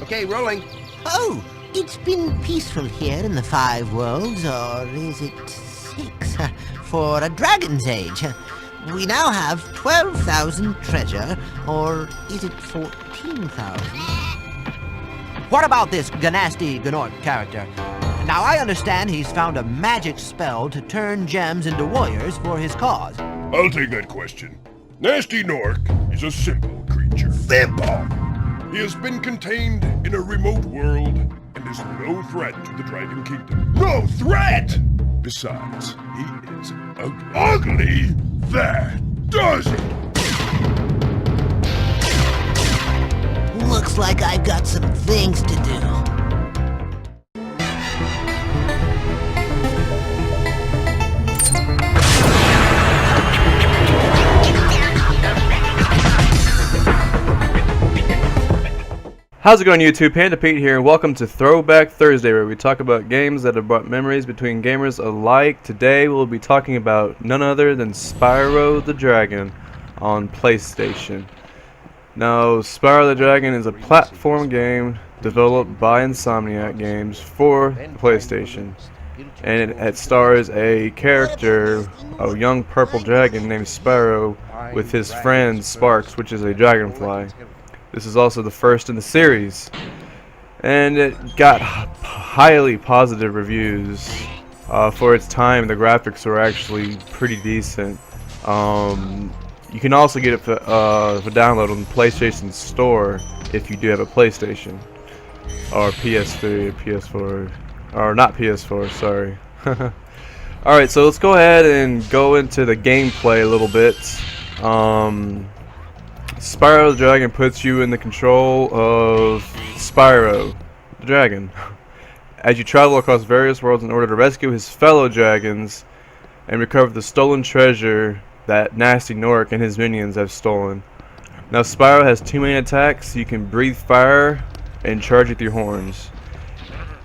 Okay, rolling. Oh, it's been peaceful here in the 5 worlds, or is it 6, for a dragon's age. We now have 12,000 treasure, or is it 14,000? What about this Ganasty Gnork character? Now, I understand he's found a magic spell to turn gems into warriors for his cause. I'll take that question. Nasty Nork is a simple creature. Simple. He has been contained in a remote world and is no threat to the Dragon Kingdom. No threat! Besides, he is ugly. Ugly? That does it! Looks like I've got some things to do. How's it going, YouTube? Panda Pete here, and welcome to Throwback Thursday, where we talk about games that have brought memories between gamers alike. Today we'll be talking about none other than Spyro the Dragon on PlayStation. Now, Spyro the Dragon is a platform game developed by Insomniac Games for PlayStation, and it stars a character, a young purple dragon named Spyro, with his friend Sparks, which is a dragonfly. This is also the first in the series, and it got highly positive reviews. For its time, the graphics were actually pretty decent. You can also get it for download on the PlayStation Store if you do have a PlayStation, or PS3, or PS4, or not PS4, sorry. Alright, so let's go ahead and go into the gameplay a little bit. Spyro the Dragon puts you in the control of Spyro the Dragon as you travel across various worlds in order to rescue his fellow dragons and recover the stolen treasure that Nasty Nork and his minions have stolen. Now, Spyro has 2 main attacks. You can breathe fire and charge with your horns,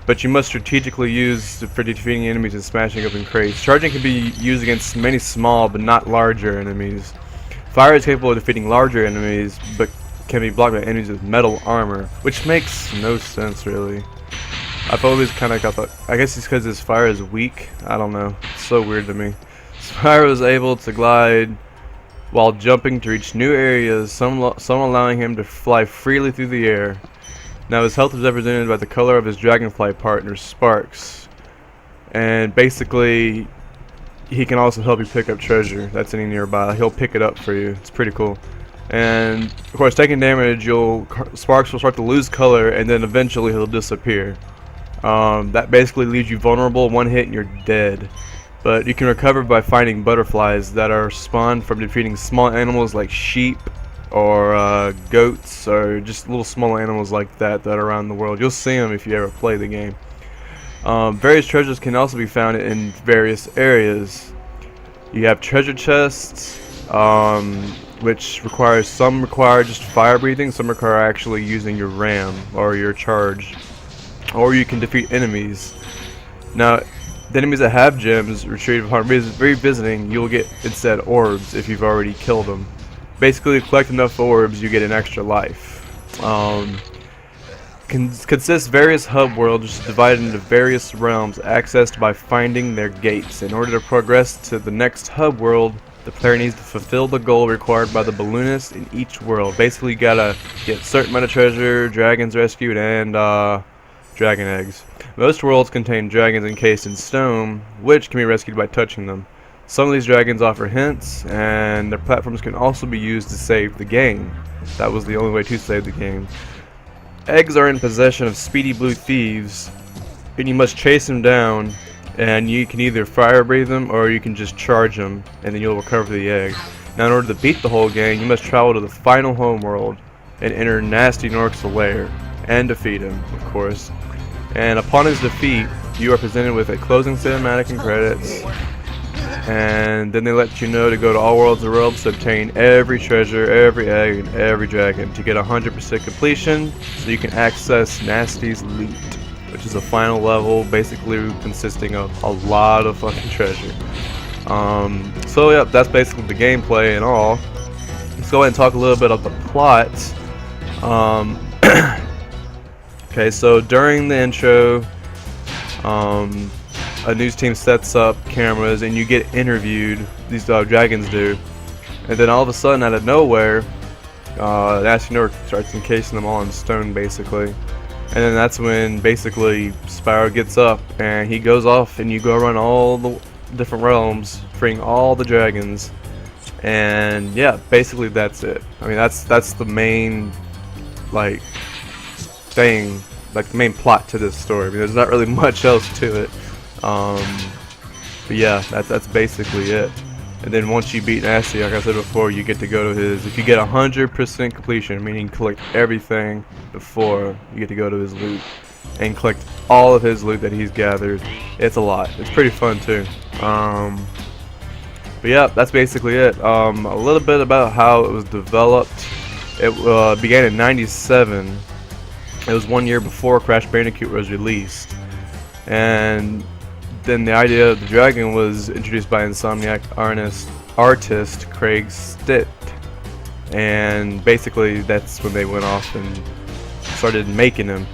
but you must strategically use for defeating enemies and smashing open crates. Charging can be used against many small but not larger enemies. Fire is capable of defeating larger enemies, but can be blocked by enemies with metal armor, which makes no sense, really. I've always kind of got that. I guess it's because his fire is weak. I don't know. It's so weird to me. Spyro is able to glide while jumping to reach new areas, some allowing him to fly freely through the air. Now, his health is represented by the color of his dragonfly partner, Sparks. And basically, he can also help you pick up treasure that's any nearby. He'll pick it up for you. It's pretty cool. And of course, taking damage, Sparks will start to lose color, and then eventually he'll disappear. That basically leaves you vulnerable. One hit and you're dead. But you can recover by finding butterflies that are spawned from defeating small animals like sheep or goats, or just little small animals like that are around the world. You'll see them if you ever play the game. Various treasures can also be found in various areas. You have treasure chests, which some require just fire breathing, some require actually using your RAM or your charge, or you can defeat enemies. Now, the enemies that have gems retrieved upon revisiting, you'll get instead orbs if you've already killed them. Basically, if you collect enough orbs, you get an extra life. Consists various hub worlds divided into various realms accessed by finding their gates. In order to progress to the next hub world, the player needs to fulfill the goal required by the balloonist in each world. Basically, you gotta get a certain amount of treasure, dragons rescued, and dragon eggs. Most worlds contain dragons encased in stone, which can be rescued by touching them. Some of these dragons offer hints, and their platforms can also be used to save the game. That was the only way to save the game. Eggs are in possession of speedy blue thieves, and you must chase them down, and you can either fire breathe them or you can just charge them, and then you'll recover the egg. Now, in order to beat the whole game, you must travel to the final homeworld and enter Nasty Nork's lair and defeat him, of course. And upon his defeat, you are presented with a closing cinematic and credits, and then they let you know to go to all worlds of realms to obtain every treasure, every egg, and every dragon to get 100% completion, so you can access Nasty's loot, which is a final level basically consisting of a lot of fucking treasure. So yeah, that's basically the gameplay and all. Let's go ahead and talk a little bit of the plot. Okay, so during the intro, a news team sets up cameras and you get interviewed. These dragons do, and then all of a sudden, out of nowhere, Nasty Nork starts encasing them all in stone, basically. And then that's when basically Spyro gets up and he goes off, and you go around all the different realms, freeing all the dragons. And yeah, basically that's it. I mean, that's the main like thing, like the main plot to this story. I mean, there's not really much else to it. But yeah, that's basically it. And then once you beat Nasty, like I said before, you get to go to his. If you get 100% completion, meaning collect everything before, you get to go to his loot and collect all of his loot that he's gathered. It's a lot. It's pretty fun too. But yeah, that's basically it. A little bit about how it was developed. It began in '97. It was 1 year before Crash Bandicoot was released, and then the idea of the dragon was introduced by Insomniac artist Craig Stitt, and basically that's when they went off and started making him.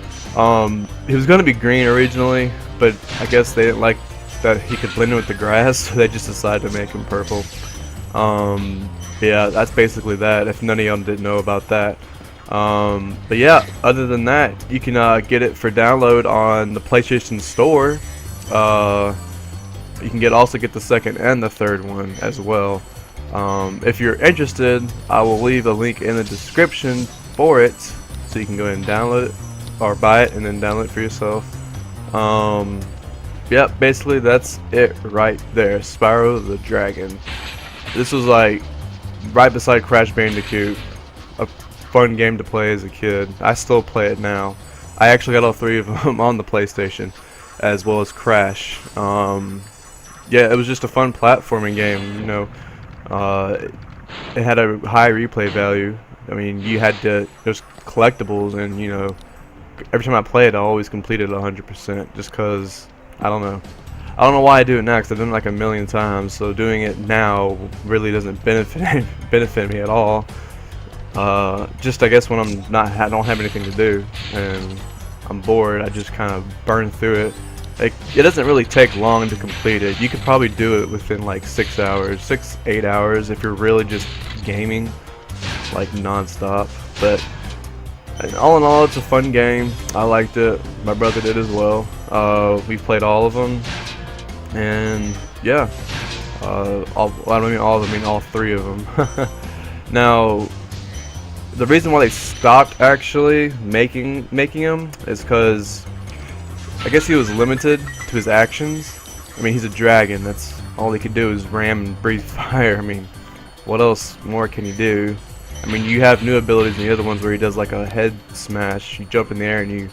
He was going to be green originally, but I guess they didn't like that he could blend in with the grass, so they just decided to make him purple. Yeah, that's basically that, if none of y'all didn't know about that. But yeah, other than that, you can get it for download on the PlayStation Store. You can also get the second and the third one as well. If you're interested, I will leave a link in the description for it, so you can go ahead and download it, or buy it and then download it for yourself. Yeah, basically that's it right there. Spyro the Dragon. This was like right beside Crash Bandicoot. A fun game to play as a kid. I still play it now. I actually got all three of them on the PlayStation, as well as Crash. Yeah, it was just a fun platforming game. You know, it had a high replay value. I mean, there's collectibles, and you know, every time I played, I always completed 100%. Just cause I don't know why I do it now, because I've done it like a million times. So doing it now really doesn't benefit me at all. Just I guess when I don't have anything to do and I'm bored, I just kind of burn through it. Like, it doesn't really take long to complete it. You could probably do it within like 6 hours, 8 hours if you're really just gaming like non-stop. But all in all, it's a fun game. I liked it. My brother did as well. We've played all of them, and yeah, I don't mean all of them, I mean all three of them. Now, the reason why they stopped actually making him is because I guess he was limited to his actions. I mean, he's a dragon. That's all he could do is ram and breathe fire. I mean, what else more can he do? I mean, you have new abilities in the other ones where he does like a head smash. You jump in the air and you...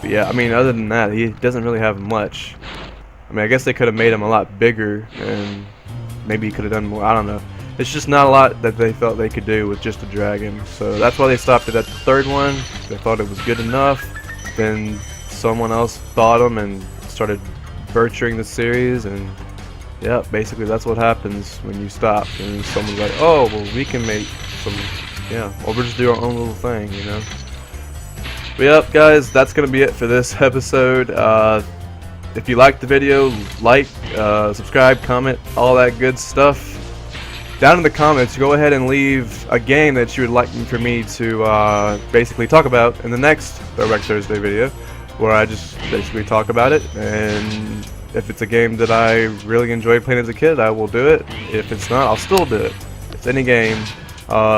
But yeah, I mean, other than that, he doesn't really have much. I mean, I guess they could have made him a lot bigger, and maybe he could have done more. I don't know. It's just not a lot that they felt they could do with just a dragon. So that's why they stopped it at the third one. They thought it was good enough. Then someone else bought them and started butchering the series, and yeah, basically that's what happens when you stop. And someone's like, oh, well, we can make some, yeah, or we'll just do our own little thing, you know. But yeah, guys, that's gonna be it for this episode. If you liked the video, like, subscribe, comment, all that good stuff. Down in the comments, go ahead and leave a game that you would like for me to basically talk about in the next Throwback Thursday video, where I just basically talk about it. And if it's a game that I really enjoyed playing as a kid, I will do it. If it's not, I'll still do it. If it's any game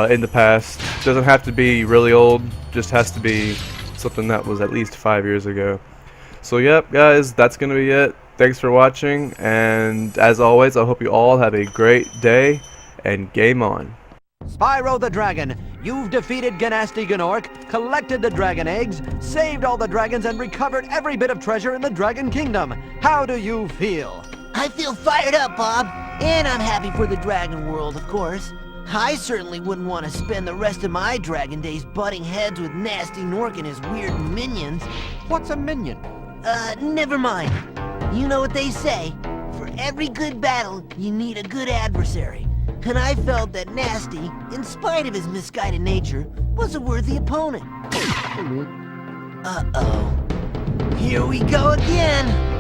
in the past, doesn't have to be really old, just has to be something that was at least 5 years ago. So yep, guys, that's gonna be it. Thanks for watching, and as always, I hope you all have a great day, and game on. Spyro the Dragon, you've defeated Gnasty Gnorc, collected the dragon eggs, saved all the dragons, and recovered every bit of treasure in the Dragon Kingdom. How do you feel? I feel fired up, Bob, and I'm happy for the dragon world, of course. I certainly wouldn't want to spend the rest of my dragon days butting heads with Nasty Gnorc and his weird minions. What's a minion? Never mind. You know what they say. For every good battle, you need a good adversary. And I felt that Nasty, in spite of his misguided nature, was a worthy opponent. Uh-oh. Here we go again.